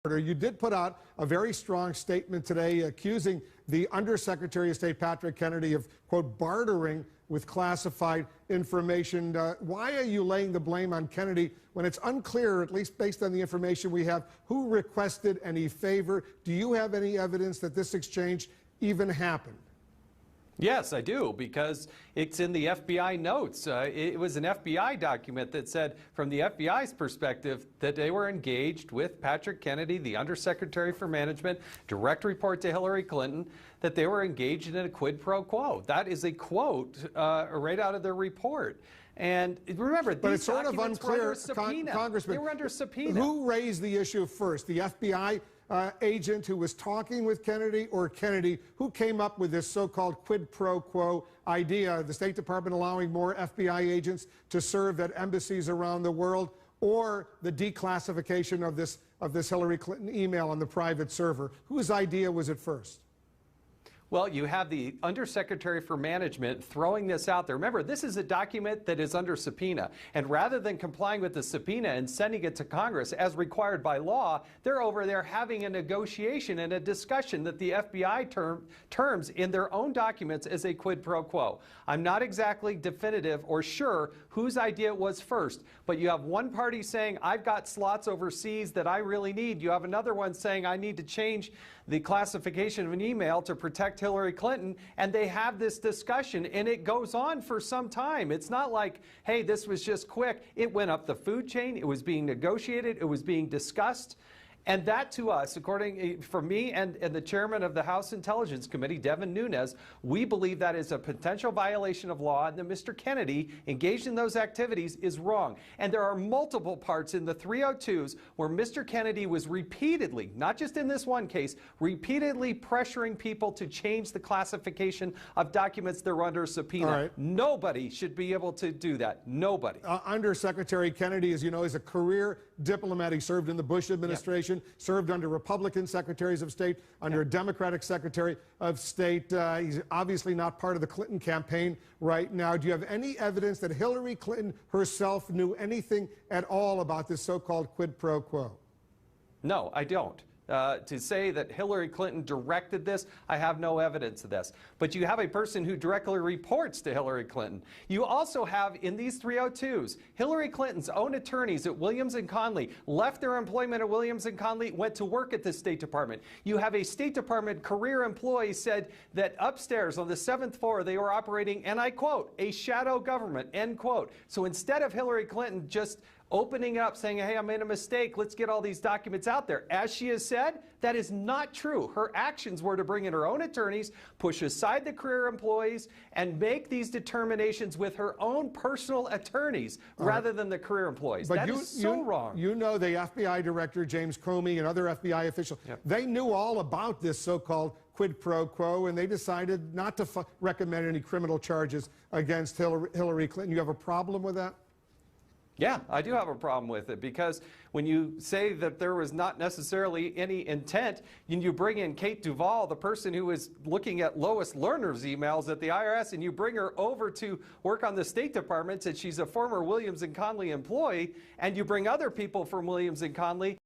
You did put out a very strong statement today accusing the Undersecretary of State, Patrick Kennedy, of, quote, bartering with classified information. Why are you laying the blame on Kennedy when it's unclear, at least based on the information we have, who requested any favor? Do you have any evidence that this exchange even happened? Yes, I do, because it's in the FBI notes. It was an FBI document that said, from the FBI's perspective, that they were engaged with Patrick Kennedy, the Undersecretary for Management, direct report to Hillary Clinton, that they were engaged in a quid pro quo. That is a quote right out of their report. And remember, but it's sort of unclear, Congressman, they were under subpoena. Who raised the issue first, the FBI agent who was talking with Kennedy, or Kennedy, who came up with this so-called quid pro quo idea, the State Department allowing more FBI agents to serve at embassies around the world, or the declassification of this Hillary Clinton email on the private server? Whose idea was it first? Well, you have the Undersecretary for Management throwing this out there. Remember, this is a document that is under subpoena. And rather than complying with the subpoena and sending it to Congress as required by law, they're over there having a negotiation and a discussion that the FBI terms in their own documents as a quid pro quo. I'm not exactly definitive or sure whose idea it was first, but you have one party saying, I've got slots overseas that I really need. You have another one saying, I need to change the classification of an email to protect Hillary Clinton, and they have this discussion, and it goes on for some time. It's not like, hey, this was just quick. It went up the food chain. It was being negotiated. It was being discussed. And that, to us, according for me and the chairman of the House Intelligence Committee, Devin Nunes, we believe that is a potential violation of law, and that Mr. Kennedy, engaged in those activities, is wrong. And there are multiple parts in the 302s where Mr. Kennedy was repeatedly, not just in this one case, repeatedly pressuring people to change the classification of documents that are under subpoena. Right. Nobody should be able to do that. Nobody. Undersecretary Kennedy, as you know, is a career diplomat. He served in the Bush administration. Yep. Served under Republican secretaries of state, under a Democratic secretary of state. He's obviously not part of the Clinton campaign right now. Do you have any evidence that Hillary Clinton herself knew anything at all about this so-called quid pro quo? No, I don't. To say that Hillary Clinton directed this, I have no evidence of this. But you have a person who directly reports to Hillary Clinton. You also have, in these 302s, Hillary Clinton's own attorneys at Williams & Conley left their employment at Williams & Conley, went to work at the State Department. You have a State Department career employee said that upstairs on the 7th floor they were operating, and I quote, a shadow government, end quote. So instead of Hillary Clinton just opening up, saying, hey, I made a mistake, let's get all these documents out there, as she has said, that is not true. Her actions were to bring in her own attorneys, push aside the career employees, and make these determinations with her own personal attorneys rather than the career employees. But that is so wrong. You know the FBI director, James Comey, and other FBI officials, they knew all about this so-called quid pro quo, and they decided not to recommend any criminal charges against Hillary Clinton. You have a problem with that? Yeah, I do have a problem with it, because when you say that there was not necessarily any intent, and you bring in Kate Duvall, the person who is looking at Lois Lerner's emails at the IRS, and you bring her over to work on the State Department, and she's a former Williams & Conley employee, and you bring other people from Williams & Conley,